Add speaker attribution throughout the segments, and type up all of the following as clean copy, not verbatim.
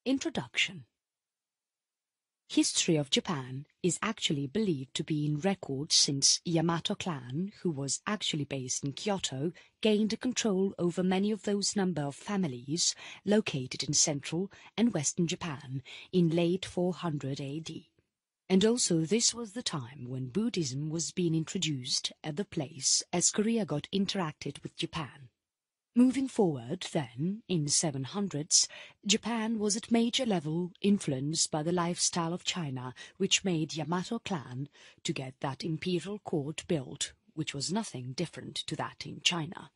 Speaker 1: Introduction. History of Japan is actually believed to be in record since Yamato clan, who was actually based in Kyoto, gained control over many of those number of families located in central and western Japan in late 400 AD. And also this was the time when Buddhism was being introduced at the place as Korea got interacted with Japan. Moving forward, then, in 700s, Japan was at major level influenced by the lifestyle of China, which made Yamato clan to get that imperial court built, which was nothing different to that in China.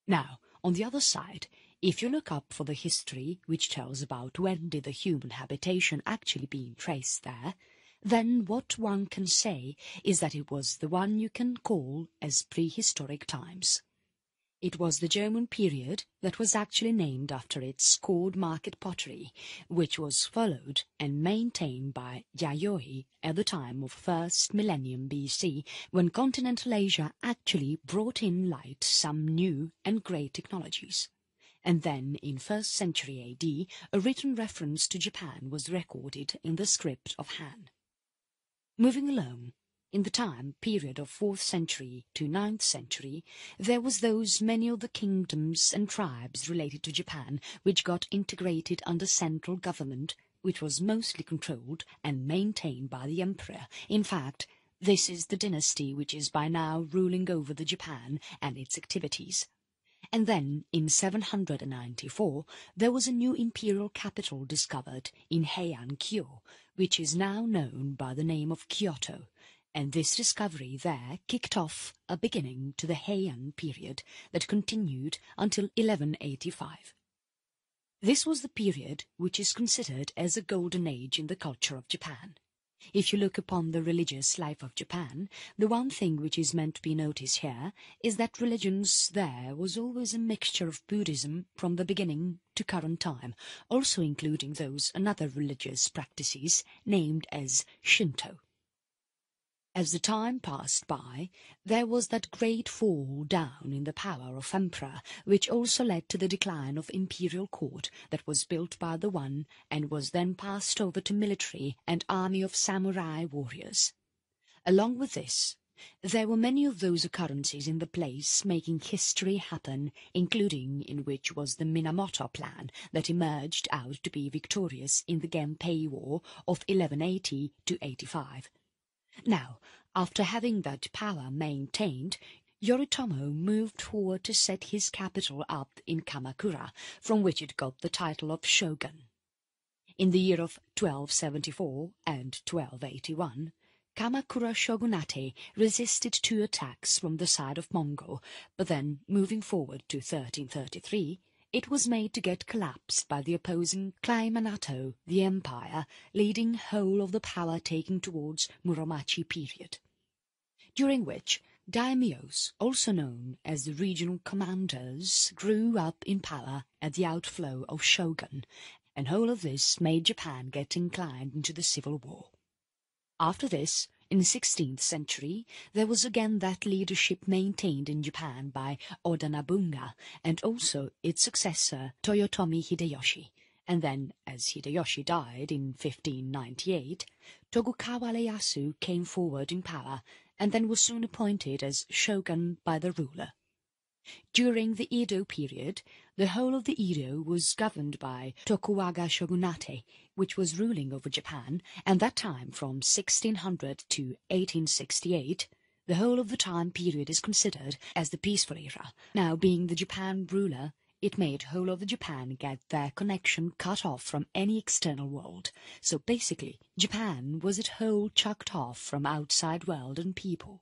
Speaker 1: Now, on the other side, if you look up for the history which tells about when did the human habitation actually being traced there, then what one can say is that it was the one you can call as prehistoric times. It was the German period that was actually named after its cord market pottery, which was followed and maintained by Yayoi at the time of first millennium BC, when continental Asia actually brought in light some new and great technologies. And then in 1st century AD, a written reference to Japan was recorded in the script of Han. Moving along, in the time period of 4th century to 9th century, there was those many of the kingdoms and tribes related to Japan which got integrated under central government, which was mostly controlled and maintained by the emperor. In fact, this is the dynasty which is by now ruling over the Japan and its activities. And then, in 794, there was a new imperial capital discovered in Heian-kyo, which is now known by the name of Kyoto. And this discovery there kicked off a beginning to the Heian period that continued until 1185. This was the period which is considered as a golden age in the culture of Japan. If you look upon the religious life of Japan, the one thing which is meant to be noticed here is that religions there was always a mixture of Buddhism from the beginning to current time, also including those another religious practices named as Shinto. As the time passed by, there was that great fall down in the power of emperor, which also led to the decline of imperial court that was built by the one and was then passed over to military and army of samurai warriors. Along with this, there were many of those occurrences in the place making history happen, including in which was the Minamoto plan that emerged out to be victorious in the Genpei War of 1180 to 85. Now, after having that power maintained, Yoritomo moved forward to set his capital up in Kamakura, from which it got the title of shogun. In the year of 1274 and 1281, Kamakura shogunate resisted 2 attacks from the side of Mongol, but then, moving forward to 1333, it was made to get collapsed by the opposing Minamoto, the empire, leading whole of the power taking towards Muromachi period, during which daimyos, also known as the regional commanders, grew up in power at the outflow of shogun, and whole of this made Japan get inclined into the civil war. After this, in the 16th century, there was again that leadership maintained in Japan by Oda Nobunaga and also its successor Toyotomi Hideyoshi, and then, as Hideyoshi died in 1598, Tokugawa Ieyasu came forward in power and then was soon appointed as shogun by the ruler. During the Edo period, the whole of the Edo was governed by Tokugawa shogunate, which was ruling over Japan, and that time from 1600 to 1868, the whole of the time period is considered as the peaceful era. Now, being the Japan ruler, it made whole of the Japan get their connection cut off from any external world. So basically, Japan was at whole chucked off from outside world and people.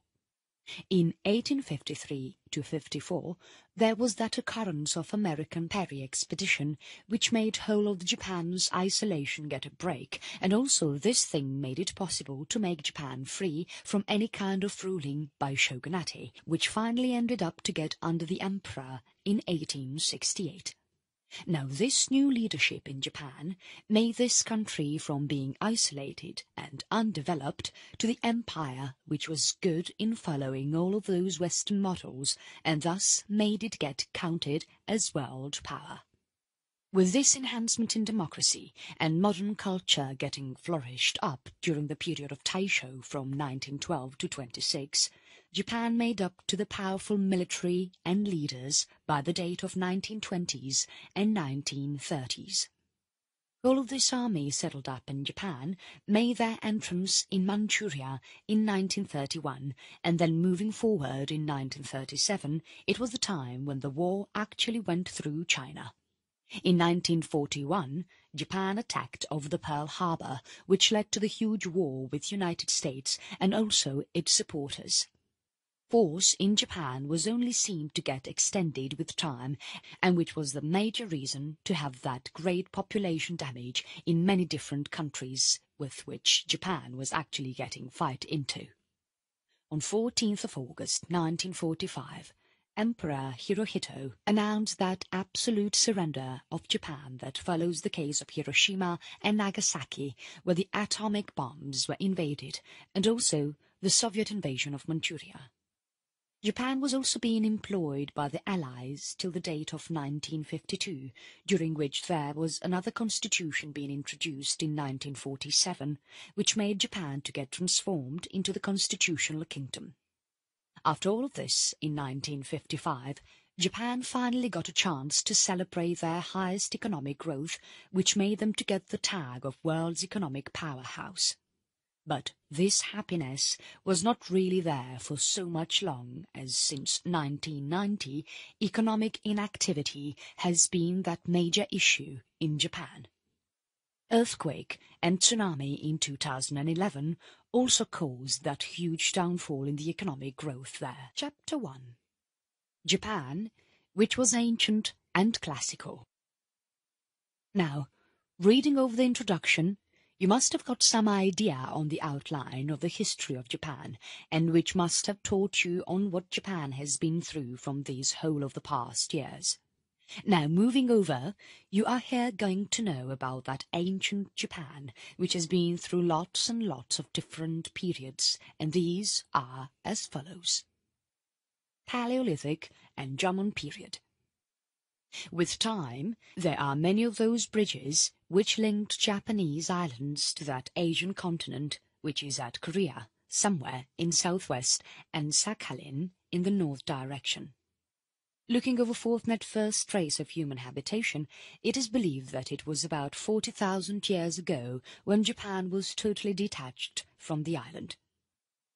Speaker 1: In 1853 to 54, there was that occurrence of American Perry expedition, which made whole of Japan's isolation get a break, and also this thing made it possible to make Japan free from any kind of ruling by shogunate, which finally ended up to get under the emperor in 1868. Now this new leadership in Japan made this country from being isolated and undeveloped to the empire which was good in following all of those Western models and thus made it get counted as world power. With this enhancement in democracy and modern culture getting flourished up during the period of Taisho from 1912 to 26, Japan made up to the powerful military and leaders by the date of 1920s and 1930s. All of this army settled up in Japan made their entrance in Manchuria in 1931, and then moving forward in 1937, it was the time when the war actually went through China. In 1941, Japan attacked over the Pearl Harbor, which led to the huge war with United States and also its supporters. Force in Japan was only seen to get extended with time, and which was the major reason to have that great population damage in many different countries with which Japan was actually getting fight into. On 14th of August 1945, Emperor Hirohito announced that absolute surrender of Japan that follows the case of Hiroshima and Nagasaki, where the atomic bombs were invaded, and also the Soviet invasion of Manchuria. Japan was also being employed by the Allies till the date of 1952, during which there was another constitution being introduced in 1947, which made Japan to get transformed into the constitutional kingdom. After all of this, in 1955, Japan finally got a chance to celebrate their highest economic growth, which made them to get the tag of world's economic powerhouse. But this happiness was not really there for so much long, as since 1990 economic inactivity has been that major issue in Japan. Earthquake and tsunami in 2011 also caused that huge downfall in the economic growth there. Chapter 1. Japan, which was ancient and classical. Now, reading over the introduction, you must have got some idea on the outline of the history of Japan, and which must have taught you on what Japan has been through from these whole of the past years. Now, moving over, you are here going to know about that ancient Japan, which has been through lots and lots of different periods, and these are as follows. Paleolithic and Jomon period. With time, there are many of those bridges which linked Japanese islands to that Asian continent, which is at Korea, somewhere in southwest, and Sakhalin in the north direction. Looking over Forthnet first trace of human habitation, it is believed that it was about 40,000 years ago when Japan was totally detached from the island.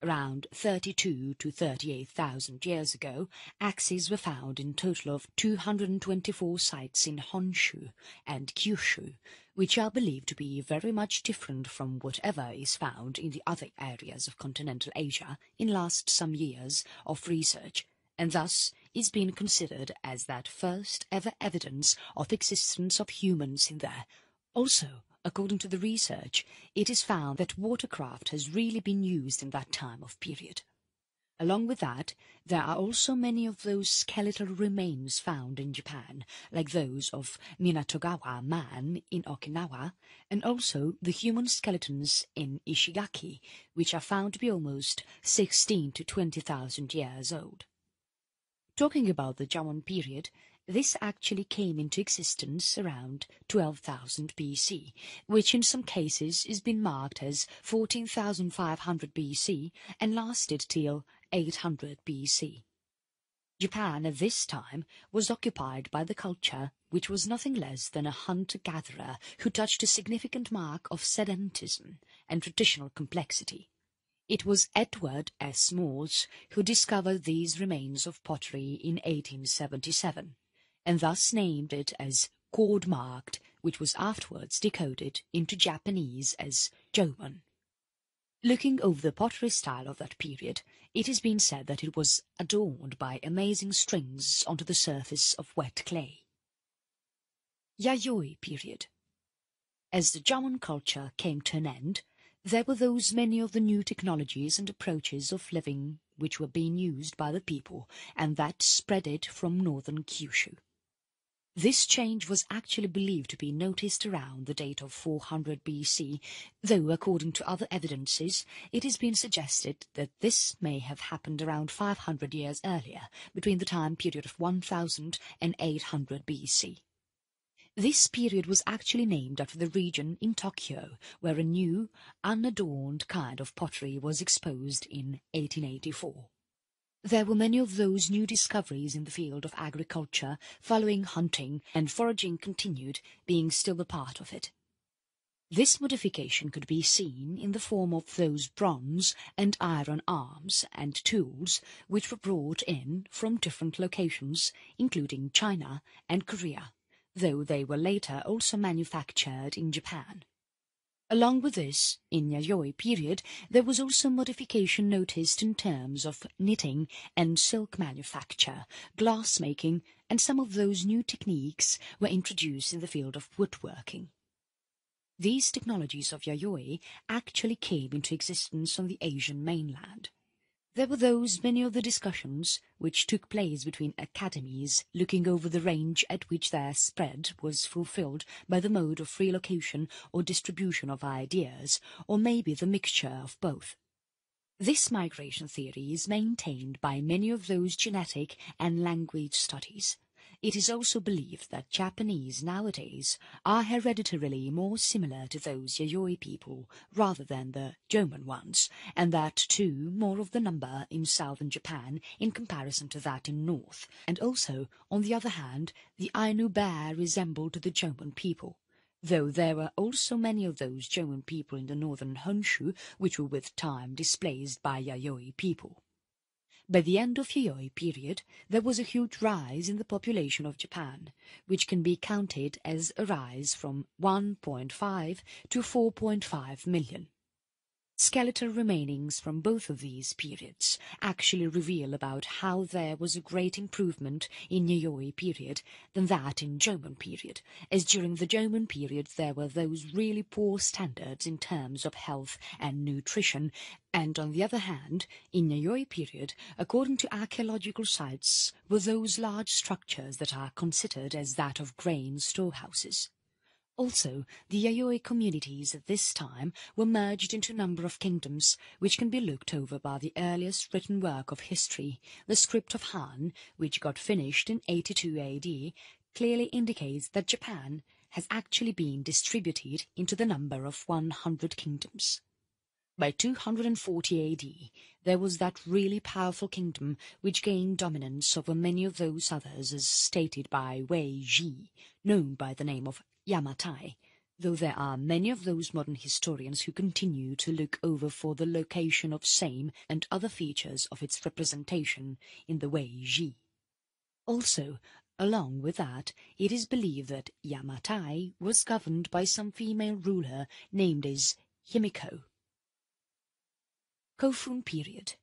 Speaker 1: Around 32 to 38,000 years ago, axes were found in total of 224 sites in Honshu and Kyushu, which are believed to be very much different from whatever is found in the other areas of continental Asia in last some years of research, and thus is being considered as that first ever evidence of existence of humans in there. Also, according to the research, it is found that watercraft has really been used in that time of period. Along with that, there are also many of those skeletal remains found in Japan, like those of Minatogawa man in Okinawa, and also the human skeletons in Ishigaki, which are found to be almost 16 to 20,000 years old. Talking about the Jomon period, this actually came into existence around 12,000 BC, which in some cases is been marked as 14,500 BC and lasted till 800 BC. Japan at this time was occupied by the culture which was nothing less than a hunter-gatherer who touched a significant mark of sedentism and traditional complexity. It was Edward S. Morse who discovered these remains of pottery in 1877, and thus named it as cord-marked, which was afterwards decoded into Japanese as Jomon. Looking over the pottery style of that period, it has been said that it was adorned by amazing strings onto the surface of wet clay. Yayoi period. As the Jomon culture came to an end, there were those many of the new technologies and approaches of living which were being used by the people, and that spread it from northern Kyushu. This change was actually believed to be noticed around the date of 400 BC, though according to other evidences it has been suggested that this may have happened around 500 years earlier, between the time period of 1000 and 800 BC. This period was actually named after the region in Tokyo where a new, unadorned kind of pottery was exposed in 1884. There were many of those new discoveries in the field of agriculture, following hunting and foraging continued, being still a part of it. This modification could be seen in the form of those bronze and iron arms and tools which were brought in from different locations, including China and Korea, though they were later also manufactured in Japan. Along with this, in Yayoi period, there was also modification noticed in terms of knitting and silk manufacture, glassmaking, and some of those new techniques were introduced in the field of woodworking. These technologies of Yayoi actually came into existence on the Asian mainland. There were many of the discussions which took place between academies looking over the range at which their spread was fulfilled by the mode of relocation or distribution of ideas, or maybe the mixture of both. This migration theory is maintained by many of those genetic and language studies. It is also believed that Japanese nowadays are hereditarily more similar to those Yayoi people rather than the Jomon ones, and that too more of the number in southern Japan in comparison to that in north, and also, on the other hand, the Ainu bear resembled the Jomon people, though there were also many of those Jomon people in the northern Honshu which were with time displaced by Yayoi people. By the end of Yayoi period, there was a huge rise in the population of Japan, which can be counted as a rise from 1.5 to 4.5 million. Skeletal remainings from both of these periods actually reveal about how there was a great improvement in Yayoi period than that in Jomon period, as during the Jomon period there were those really poor standards in terms of health and nutrition, and on the other hand, in Yayoi period, according to archaeological sites, were those large structures that are considered as that of grain storehouses. Also, the Yayoi communities at this time were merged into a number of kingdoms, which can be looked over by the earliest written work of history, the script of Han, which got finished in 82 AD, clearly indicates that Japan has actually been distributed into the number of 100 kingdoms. By 240 AD, there was that really powerful kingdom which gained dominance over many of those others as stated by Wei Ji, known by the name of Yamatai, though there are many of those modern historians who continue to look over for the location of same and other features of its representation in the Wei Ji. Also, along with that, it is believed that Yamatai was governed by some female ruler named as Himiko. Kofun period.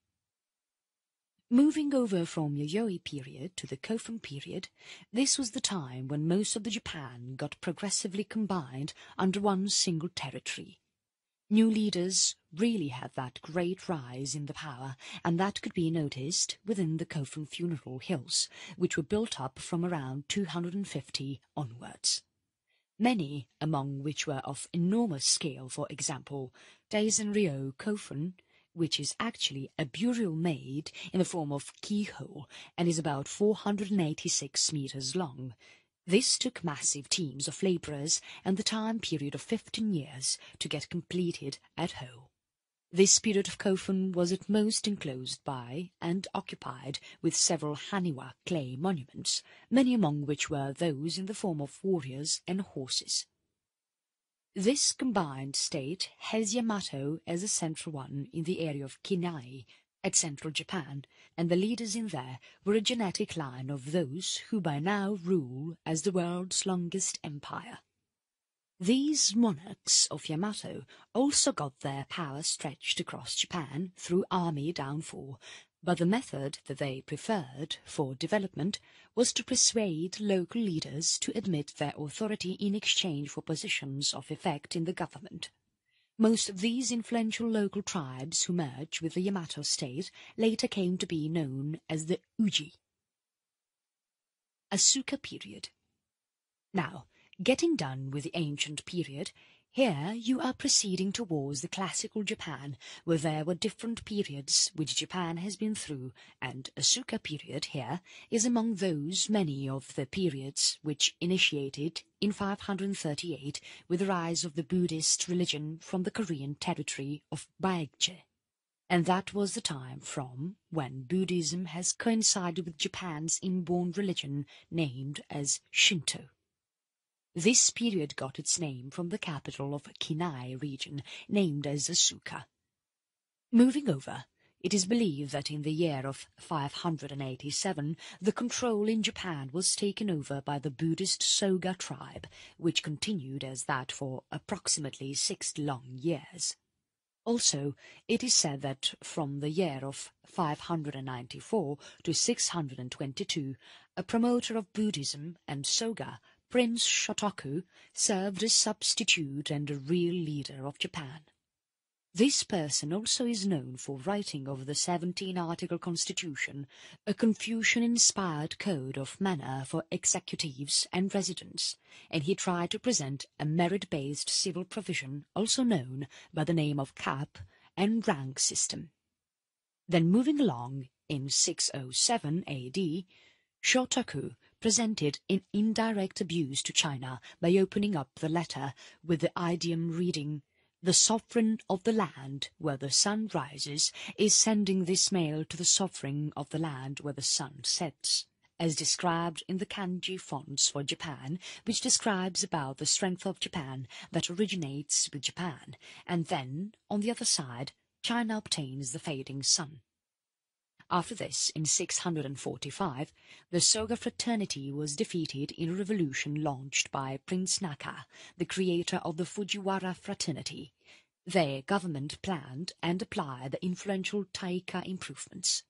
Speaker 1: Moving over from Yayoi period to the Kofun period, this was the time when most of the Japan got progressively combined under one single territory. New leaders really had that great rise in the power, and that could be noticed within the Kofun funeral hills, which were built up from around 250 onwards. Many, among which were of enormous scale, for example, Daizenryo Kofun, which is actually a burial made in the form of keyhole and is about 486 meters long. This took massive teams of labourers and the time period of 15 years to get completed at whole. This period of Kofun was at most enclosed by and occupied with several Haniwa clay monuments, many among which were those in the form of warriors and horses. This combined state has Yamato as a central one in the area of Kinai, at central Japan, and the leaders in there were a genetic line of those who by now rule as the world's longest empire. These monarchs of Yamato also got their power stretched across Japan through army downfall, but the method that they preferred for development was to persuade local leaders to admit their authority in exchange for positions of effect in the government. Most of these influential local tribes who merged with the Yamato state later came to be known as the Uji. Asuka period. Now, getting done with the ancient period, Here you are proceeding towards the classical Japan, where there were different periods which Japan has been through, and Asuka period here is among those many of the periods which initiated in 538 with the rise of the Buddhist religion from the Korean territory of Baekje. And that was the time from when Buddhism has coincided with Japan's inborn religion named as Shinto. This period got its name from the capital of Kinai region, named as Asuka. Moving over, it is believed that in the year of 587 the control in Japan was taken over by the Buddhist Soga tribe, which continued as that for approximately 60 long years. Also, it is said that from the year of 594 to 622, a promoter of Buddhism and Soga, Prince Shotoku, served as substitute and a real leader of Japan. This person also is known for writing of the 17-article constitution, a Confucian-inspired code of manner for executives and residents, and he tried to present a merit-based civil provision also known by the name of cap and rank system. Then moving along, in 607 AD, Shotoku presented an indirect abuse to China by opening up the letter with the idiom reading, "The sovereign of the land where the sun rises is sending this mail to the sovereign of the land where the sun sets," as described in the kanji fonts for Japan, which describes about the strength of Japan that originates with Japan, and then, on the other side, China obtains the fading sun. After this, in 645, the Soga fraternity was defeated in a revolution launched by Prince Naka, the creator of the Fujiwara fraternity. Their government planned and applied the influential Taika improvements.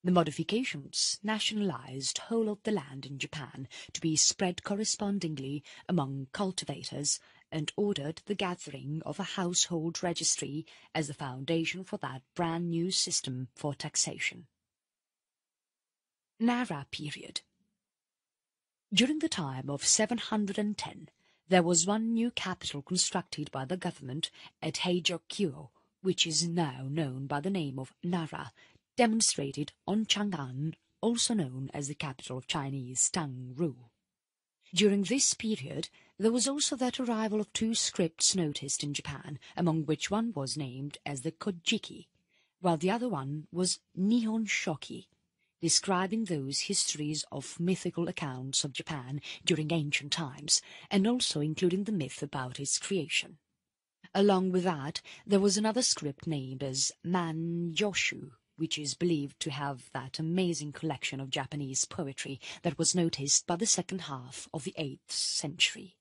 Speaker 1: The modifications nationalized whole of the land in Japan to be spread correspondingly among cultivators and ordered the gathering of a household registry as the foundation for that brand new system for taxation. Nara period. During the time of 710, there was one new capital constructed by the government at Heijokyo, which is now known by the name of Nara, demonstrated on Chang'an, also known as the capital of Chinese Tang rule. During this period, there was also that arrival of two scripts noticed in Japan, among which one was named as the Kojiki, while the other one was Nihon Shoki, describing those histories of mythical accounts of Japan during ancient times, and also including the myth about its creation. Along with that, there was another script named as Man-yoshu, which is believed to have that amazing collection of Japanese poetry that was noticed by the second half of the 8th century.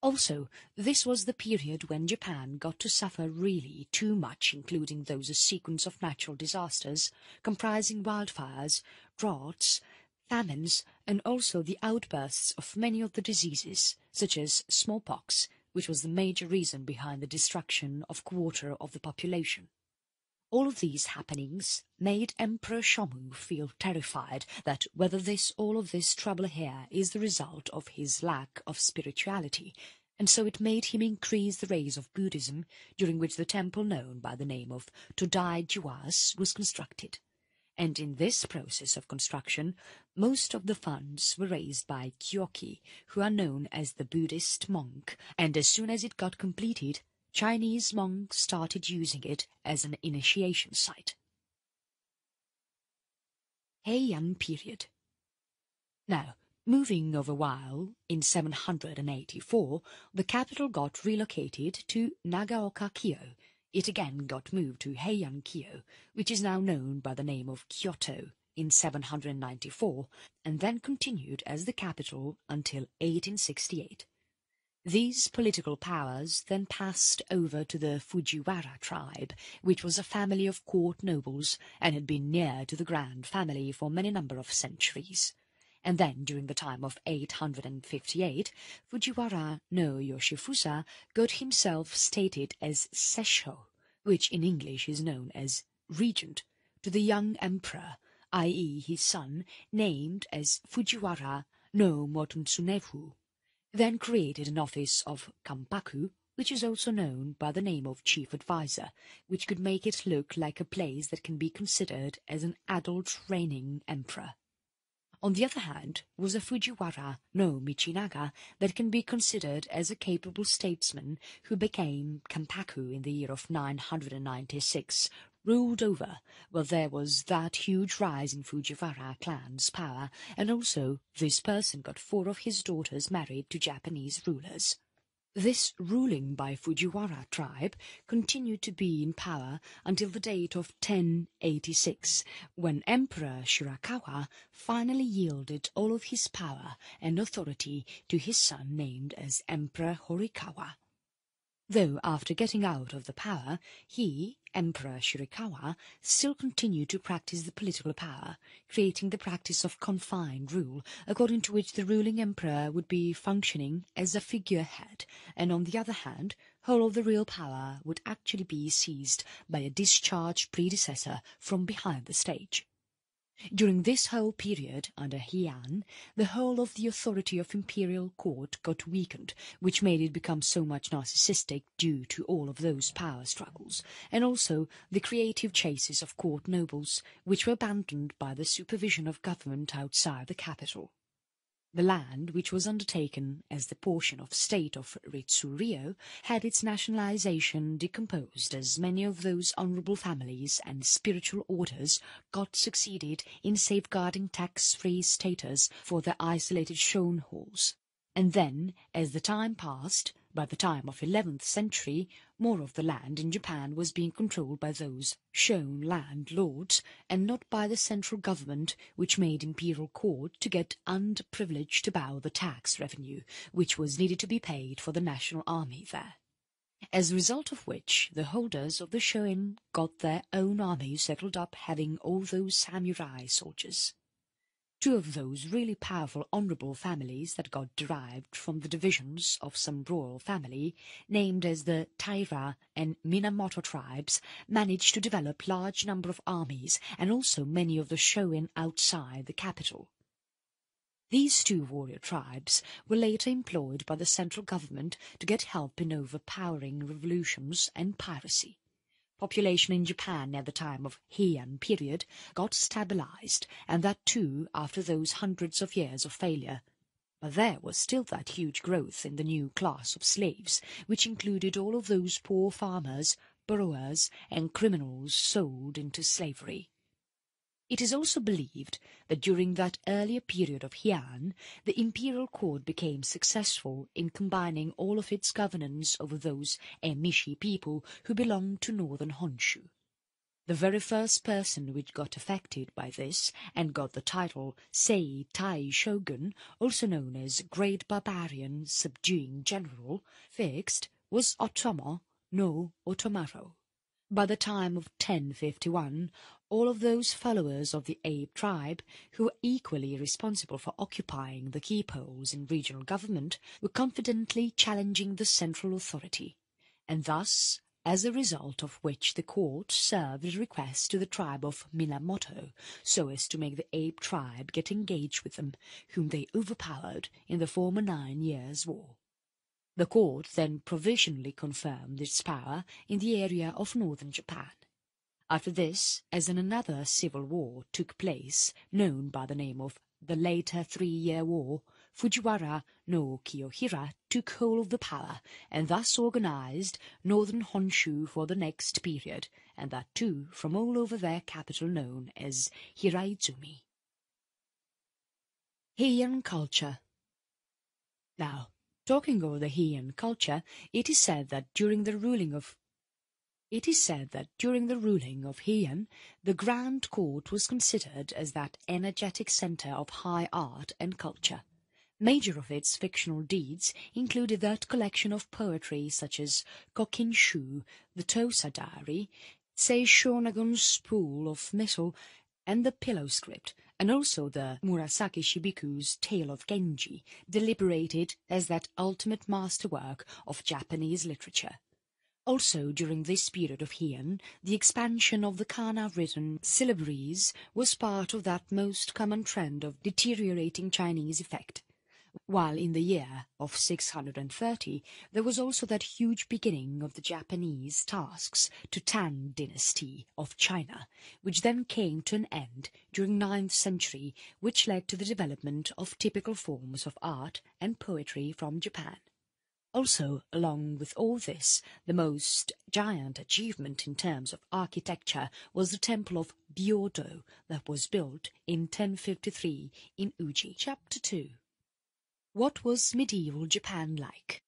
Speaker 1: Also, this was the period when Japan got to suffer really too much, including those a sequence of natural disasters, comprising wildfires, droughts, famines, and also the outbursts of many of the diseases, such as smallpox, which was the major reason behind the destruction of a quarter of the population. All of these happenings made Emperor Shomu feel terrified that whether all of this trouble here is the result of his lack of spirituality, and so it made him increase the rise of Buddhism, during which the temple known by the name of Todai Jiwas was constructed. And in this process of construction, most of the funds were raised by Kyoki, who are known as the Buddhist monk, and as soon as it got completed, Chinese monks started using it as an initiation site. Heian period. Now, moving over a while, in 784, the capital got relocated to Nagaoka-kyo. It again got moved to Heian-kyo, which is now known by the name of Kyoto, in 794, and then continued as the capital until 1868. These political powers then passed over to the Fujiwara tribe, which was a family of court nobles and had been near to the Grand Family for many number of centuries. And then, during the time of 858, Fujiwara no Yoshifusa got himself stated as Sessho, which in English is known as regent, to the young emperor, i.e. his son, named as Fujiwara no Mototsunefu. then created an office of Kampaku, which is also known by the name of Chief Advisor, which could make it look like a place that can be considered as an adult reigning emperor. On the other hand was a Fujiwara no Michinaga that can be considered as a capable statesman who became Kampaku in the year of 996, ruled over, well, there was that huge rise in Fujiwara clan's power, and also this person got 4 of his daughters married to Japanese rulers. This ruling by Fujiwara tribe continued to be in power until the date of 1086, when Emperor Shirakawa finally yielded all of his power and authority to his son named as Emperor Horikawa. Though after getting out of the power, he, Emperor Shirakawa, still continued to practice the political power, creating the practice of confined rule, according to which the ruling emperor would be functioning as a figurehead, and on the other hand, whole of the real power would actually be seized by a discharged predecessor from behind the stage. During this whole period, under Heian, the whole of the authority of imperial court got weakened, which made it become so much narcissistic due to all of those power struggles, and also the creative chases of court nobles, which were abandoned by the supervision of government outside the capital. The land, which was undertaken as the portion of state of Ritsuryo, had its nationalization decomposed, as many of those honorable families and spiritual orders got succeeded in safeguarding tax-free status for their isolated shown halls. And then, as the time passed, by the time of 11th century, more of the land in Japan was being controlled by those shown landlords, and not by the central government, which made imperial court to get underprivileged to bow the tax revenue, which was needed to be paid for the national army there. As a result of which, the holders of the shoin got their own army settled up, having all those samurai soldiers. 2 of those really powerful honourable families that got derived from the divisions of some royal family, named as the Taira and Minamoto tribes, managed to develop large number of armies and also many of the shoin outside the capital. These 2 warrior tribes were later employed by the central government to get help in overpowering revolutions and piracy. Population in Japan at the time of Heian period got stabilized, and that too after those hundreds of years of failure. But there was still that huge growth in the new class of slaves, which included all of those poor farmers, borrowers, and criminals sold into slavery. It is also believed that during that earlier period of Heian, the imperial court became successful in combining all of its governance over those Emishi people who belonged to northern Honshu. The very first person which got affected by this and got the title Sei Tai Shogun, also known as Great Barbarian Subduing General, fixed was Otomo no Otomaru. By the time of 1051, all of those followers of the Abe tribe, who were equally responsible for occupying the key posts in regional government, were confidently challenging the central authority, and thus, as a result of which the court served a request to the tribe of Minamoto, so as to make the Abe tribe get engaged with them, whom they overpowered in the former 9 Years' War. The court then provisionally confirmed its power in the area of northern Japan. After this, as another civil war took place, known by the name of the later 3-Year War, Fujiwara no Kiyohira took hold of the power and thus organized northern Honshu for the next period, and that too from all over their capital known as Hiraizumi. Heian culture. Now, talking over the Heian culture, it is said that during the ruling of Heian, the Grand Court was considered as that energetic center of high art and culture. Major of its fictional deeds included that collection of poetry such as Kokinshu, the Tosa Diary, Seishonagon's Spool of Metal, and the Pillow Script, and also the Murasaki Shibiku's Tale of Genji, deliberated as that ultimate masterwork of Japanese literature. Also, during this period of Heian, the expansion of the kana-written syllabaries was part of that most common trend of deteriorating Chinese effect. While in the year of 630 there was also that huge beginning of the Japanese tasks to Tang dynasty of China, which then came to an end during 9th century, which led to the development of typical forms of art and poetry from Japan. Also, along with all this, the most giant achievement in terms of architecture was the temple of Byodo that was built in 1053 in Uji. Chapter 2. What was medieval Japan like?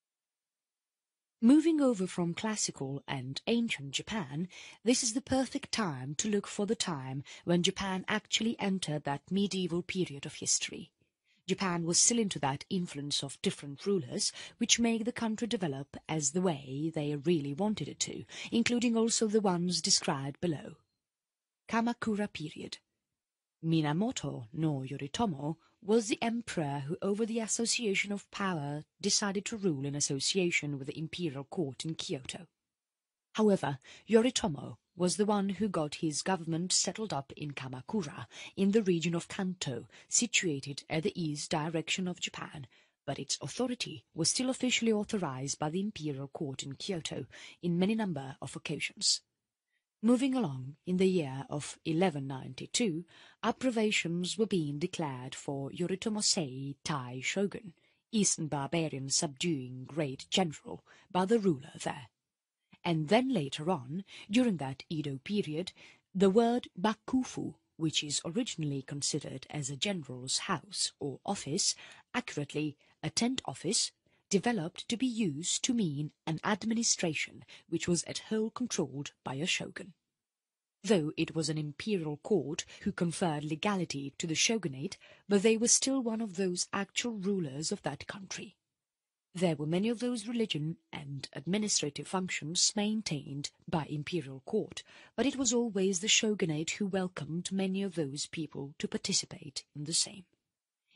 Speaker 1: Moving over from classical and ancient Japan, this is the perfect time to look for the time when Japan actually entered that medieval period of history. Japan was still into that influence of different rulers, which made the country develop as the way they really wanted it to, including also the ones described below. Kamakura period. Minamoto no Yoritomo was the emperor who, over the association of power, decided to rule in association with the imperial court in Kyoto. However, Yoritomo was the one who got his government settled up in Kamakura, in the region of Kanto, situated at the east direction of Japan, but its authority was still officially authorized by the imperial court in Kyoto in many number of occasions. Moving along, in the year of 1192, abbreviations were being declared for Yoritomosei Tai Shogun, Eastern barbarian subduing great general, by the ruler there. And then later on, during that Edo period, the word Bakufu, which is originally considered as a general's house or office, accurately a tent office, developed to be used to mean an administration which was at whole controlled by a shogun. Though it was an imperial court who conferred legality to the shogunate, but they were still one of those actual rulers of that country. There were many of those religion and administrative functions maintained by imperial court, but it was always the shogunate who welcomed many of those people to participate in the same.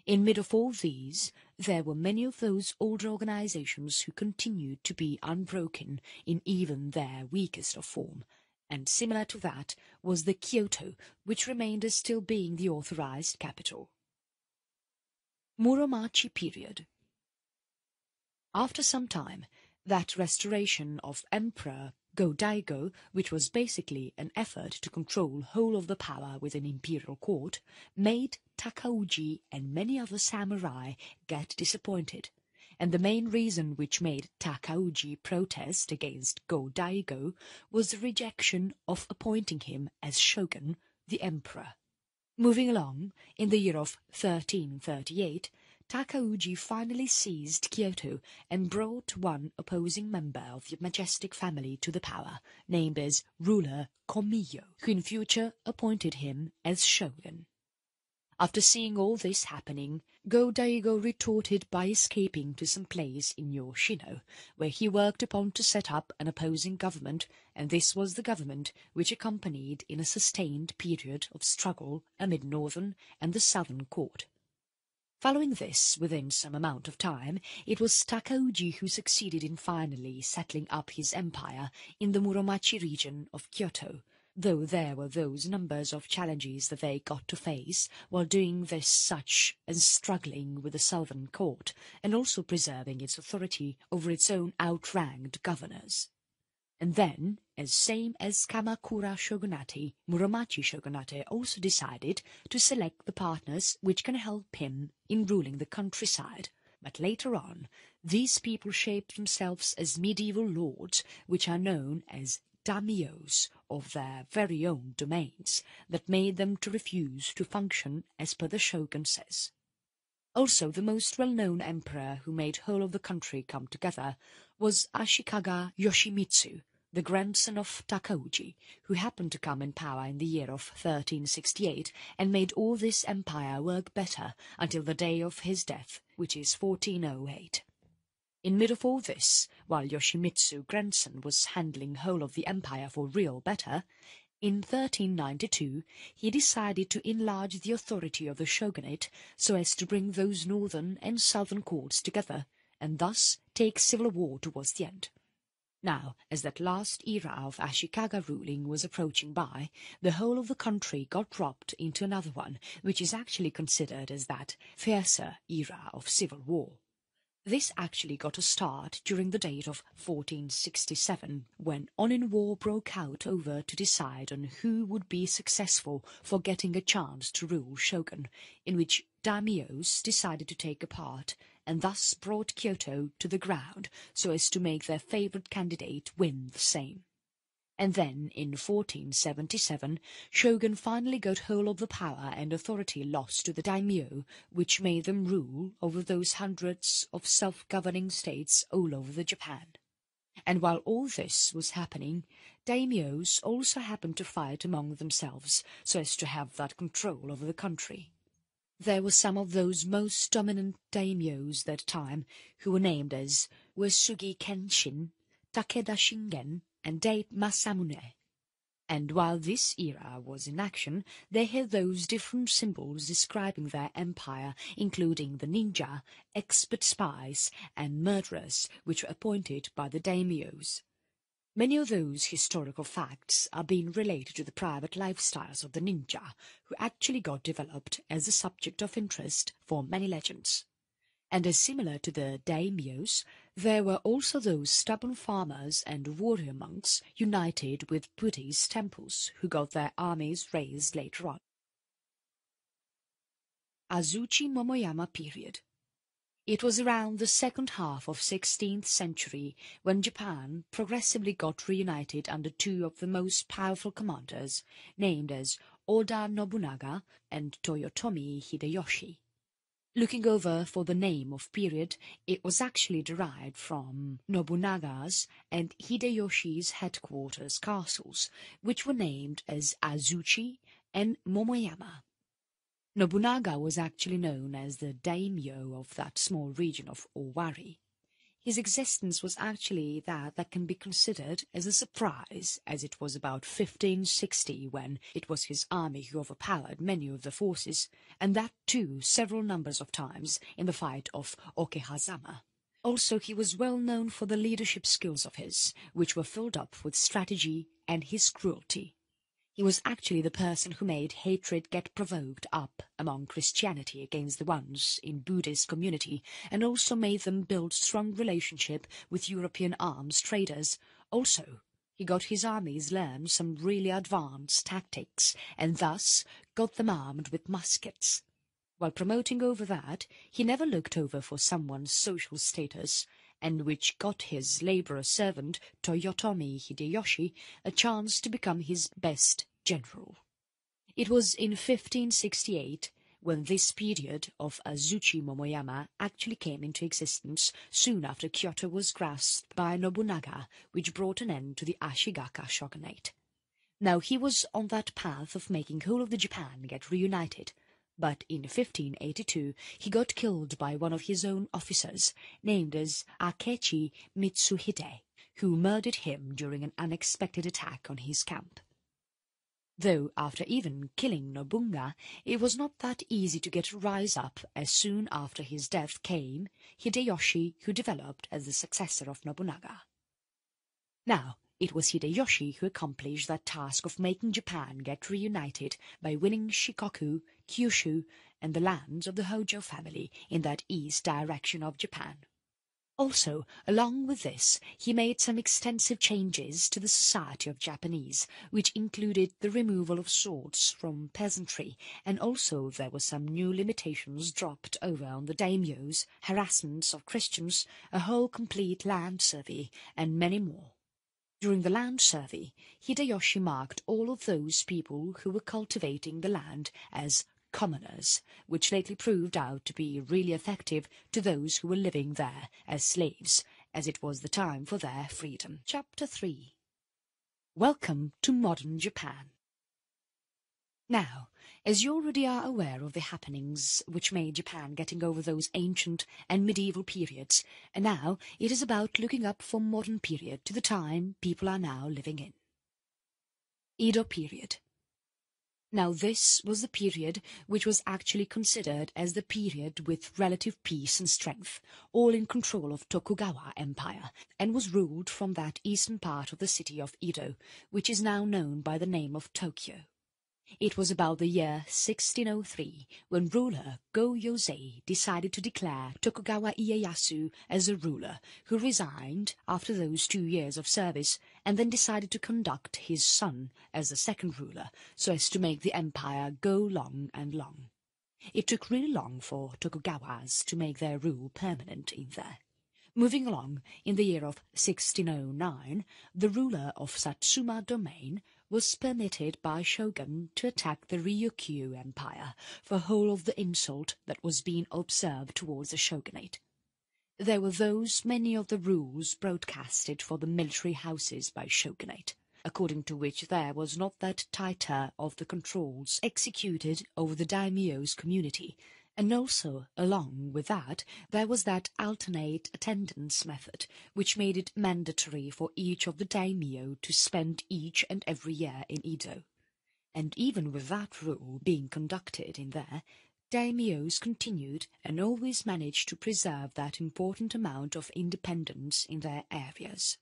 Speaker 1: In mid of all these, there were many of those older organizations who continued to be unbroken in even their weakest of form, and similar to that was the Kyoto, which remained as still being the authorized capital. Muromachi period. After some time, that restoration of Emperor Go-Daigo, which was basically an effort to control whole of the power within imperial court, made Takauji and many other samurai get disappointed, and the main reason which made Takauji protest against Go-Daigo was the rejection of appointing him as shogun, the emperor. Moving along, in the year of 1338, Takauji finally seized Kyoto and brought one opposing member of the majestic family to the power, named as ruler Komiyo, who in future appointed him as shogun. After seeing all this happening, Go-Daigo retorted by escaping to some place in Yoshino, where he worked upon to set up an opposing government, and this was the government which accompanied in a sustained period of struggle amid northern and the southern court. Following this, within some amount of time, it was Takauji who succeeded in finally settling up his empire in the Muromachi region of Kyoto, though there were those numbers of challenges that they got to face while doing this, such as struggling with the southern court and also preserving its authority over its own outranked governors. And then, as same as Kamakura shogunate, Muromachi shogunate also decided to select the partners which can help him in ruling the countryside. But later on, these people shaped themselves as medieval lords, which are known as daimyos of their very own domains, that made them to refuse to function as per the shogun says. Also, the most well-known emperor who made whole of the country come together was Ashikaga Yoshimitsu, the grandson of Takauji, who happened to come in power in the year of 1368 and made all this empire work better until the day of his death, which is 1408. In mid of all this, while Yoshimitsu grandson was handling whole of the empire for real better, in 1392 he decided to enlarge the authority of the shogunate so as to bring those northern and southern courts together, and thus take civil war towards the end. Now, as that last era of Ashikaga ruling was approaching by, the whole of the country got dropped into another one, which is actually considered as that fiercer era of civil war. This actually got a start during the date of 1467, when Onin War broke out over to decide on who would be successful for getting a chance to rule shogun, in which daimyos decided to take a part and thus brought Kyoto to the ground so as to make their favourite candidate win the same. And then, in 1477, shogun finally got hold of the power and authority lost to the daimyo, which made them rule over those hundreds of self-governing states all over the Japan. And while all this was happening, daimyos also happened to fight among themselves so as to have that control over the country. There were some of those most dominant daimyos that time who were named as Uesugi Kenshin, Takeda Shingen, and Date Masamune. And while this era was in action, they had those different symbols describing their empire, including the ninja, expert spies, and murderers, which were appointed by the daimyos. Many of those historical facts are being related to the private lifestyles of the ninja, who actually got developed as a subject of interest for many legends. And as similar to the daimyos, there were also those stubborn farmers and warrior monks united with Buddhist temples who got their armies raised later on. Azuchi Momoyama period. It was around the second half of 16th century when Japan progressively got reunited under two of the most powerful commanders, named as Oda Nobunaga and Toyotomi Hideyoshi. Looking over for the name of period, it was actually derived from Nobunaga's and Hideyoshi's headquarters castles, which were named as Azuchi and Momoyama. Nobunaga was actually known as the daimyo of that small region of Owari. His existence was actually that can be considered as a surprise, as it was about 1560 when it was his army who overpowered many of the forces, and that too several numbers of times in the fight of Okehazama. Also, he was well known for the leadership skills of his, which were filled up with strategy and his cruelty. He was actually the person who made hatred get provoked up among Christianity against the ones in Buddhist community, and also made them build strong relationship with European arms traders. Also, he got his armies learn some really advanced tactics, and thus got them armed with muskets. While promoting over that, he never looked over for someone's social status, and which got his labourer servant Toyotomi Hideyoshi a chance to become his best general. It was in 1568 when this period of Azuchi Momoyama actually came into existence, soon after Kyoto was grasped by Nobunaga, which brought an end to the Ashigaka shogunate. Now he was on that path of making whole of the Japan get reunited, but in 1582 he got killed by one of his own officers, named as Akechi Mitsuhide, who murdered him during an unexpected attack on his camp. Though after even killing Nobunaga, it was not that easy to get a rise up, as soon after his death came Hideyoshi, who developed as the successor of Nobunaga. Now, it was Hideyoshi who accomplished that task of making Japan get reunited by winning Shikoku, Kyushu, and the lands of the Hojo family in that east direction of Japan. Also, along with this, he made some extensive changes to the society of Japanese, which included the removal of swords from peasantry, and also there were some new limitations dropped over on the daimyos, harassments of Christians, a whole complete land survey, and many more. During the land survey, Hideyoshi marked all of those people who were cultivating the land as commoners, which lately proved out to be really effective to those who were living there as slaves, as it was the time for their freedom. Chapter 3. Welcome to Modern Japan. Now, as you already are aware of the happenings which made Japan getting over those ancient and medieval periods, and now it is about looking up for modern period to the time people are now living in. Edo period. Now this was the period which was actually considered as the period with relative peace and strength, all in control of Tokugawa Empire, and was ruled from that eastern part of the city of Edo, which is now known by the name of Tokyo. It was about the year 1603 when ruler Go-Yosei decided to declare Tokugawa Ieyasu as a ruler, who resigned after those 2 years of service and then decided to conduct his son as the second ruler, so as to make the empire go long and long. It took really long for Tokugawas to make their rule permanent in there. Moving along, in the year of 1609, the ruler of Satsuma domain was permitted by shogun to attack the Ryukyu Empire for whole of the insult that was being observed towards the shogunate. There were those many of the rules broadcasted for the military houses by shogunate, according to which there was not that tighter of the controls executed over the daimyo's community, and also, along with that, there was that alternate attendance method, which made it mandatory for each of the daimyo to spend each and every year in Edo. And even with that rule being conducted in there, daimyos continued and always managed to preserve that important amount of independence in their areas.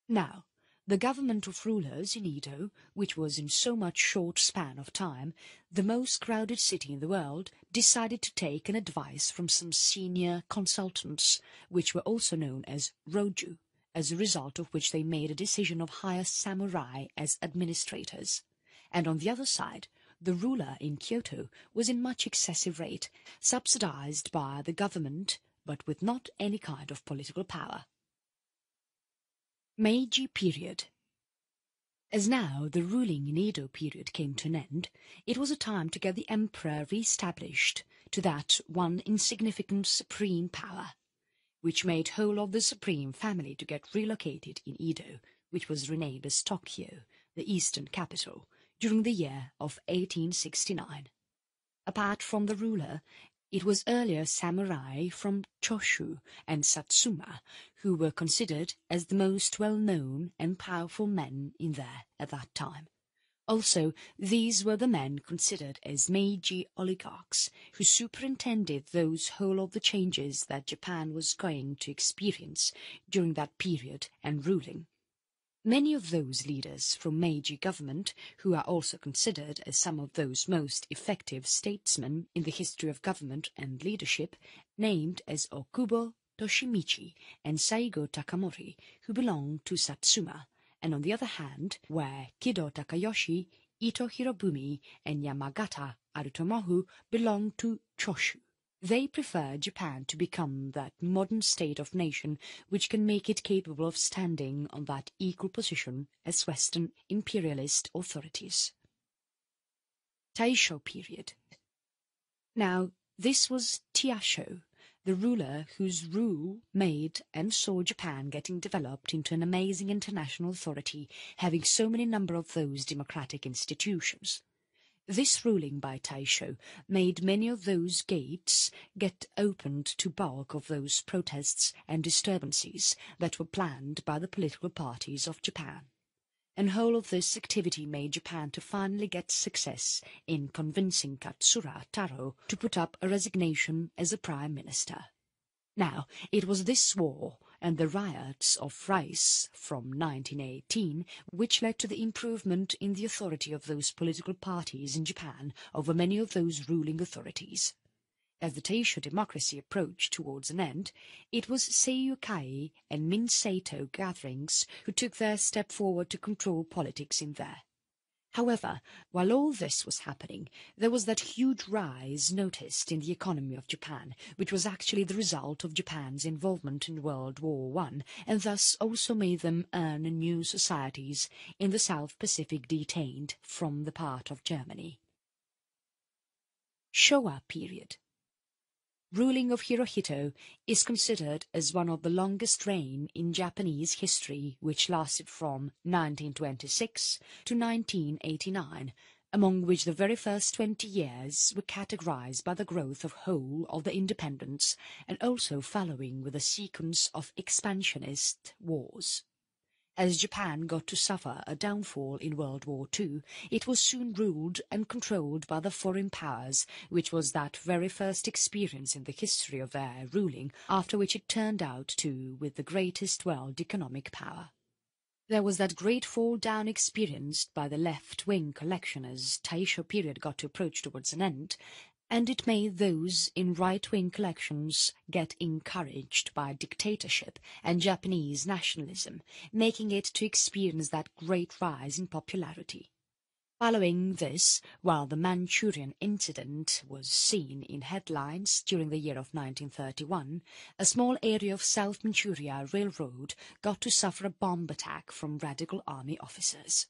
Speaker 1: Now, the government of rulers in Edo, which was in so much short span of time, the most crowded city in the world, decided to take an advice from some senior consultants, which were also known as roju, as a result of which they made a decision of hire samurai as administrators. And on the other side, the ruler in Kyoto was in much excessive rate, subsidized by the government, but with not any kind of political power. Meiji period. As now the ruling in Edo period came to an end, it was a time to get the emperor re-established to that one insignificant supreme power, which made whole of the supreme family to get relocated in Edo, which was renamed as Tokyo, the eastern capital, during the year of 1869. Apart from the ruler, it was earlier samurai from Choshu and Satsuma who were considered as the most well-known and powerful men in there at that time. Also, these were the men considered as Meiji oligarchs who superintended those whole of the changes that Japan was going to experience during that period and ruling. Many of those leaders from Meiji government, who are also considered as some of those most effective statesmen in the history of government and leadership, named as Okubo Toshimichi and Saigo Takamori, who belonged to Satsuma, and on the other hand were Kido Takayoshi, Ito Hirobumi, and Yamagata Arutomohu belonged to Choshu. They prefer Japan to become that modern state of nation which can make it capable of standing on that equal position as Western imperialist authorities. Taisho period. Now, this was Taisho, the ruler whose rule made and saw Japan getting developed into an amazing international authority, having so many number of those democratic institutions. This ruling by Taisho made many of those gates get opened to bulk of those protests and disturbances that were planned by the political parties of Japan. And whole of this activity made Japan to finally get success in convincing Katsura Taro to put up a resignation as a prime minister. Now, it was this war and the riots of Rice from 1918 which led to the improvement in the authority of those political parties in Japan over many of those ruling authorities. As the Taisho democracy approached towards an end, it was Seiyukai and Minseito gatherings who took their step forward to control politics in there. However, while all this was happening, there was that huge rise noticed in the economy of Japan, which was actually the result of Japan's involvement in World War I, and thus also made them earn new societies in the South Pacific detained from the part of Germany. Showa period. Ruling of Hirohito is considered as one of the longest reign in Japanese history, which lasted from 1926 to 1989, among which the very first 20 years were categorized by the growth of whole of the independence and also following with a sequence of expansionist wars. As Japan got to suffer a downfall in World War II, it was soon ruled and controlled by the foreign powers, which was that very first experience in the history of their ruling, after which it turned out to with the greatest world economic power. There was that great fall-down experienced by the left-wing collection as Taisho period got to approach towards an end, and it made those in right-wing collections get encouraged by dictatorship and Japanese nationalism, making it to experience that great rise in popularity. Following this, while the Manchurian incident was seen in headlines during the year of 1931, a small area of South Manchuria Railroad got to suffer a bomb attack from radical army officers.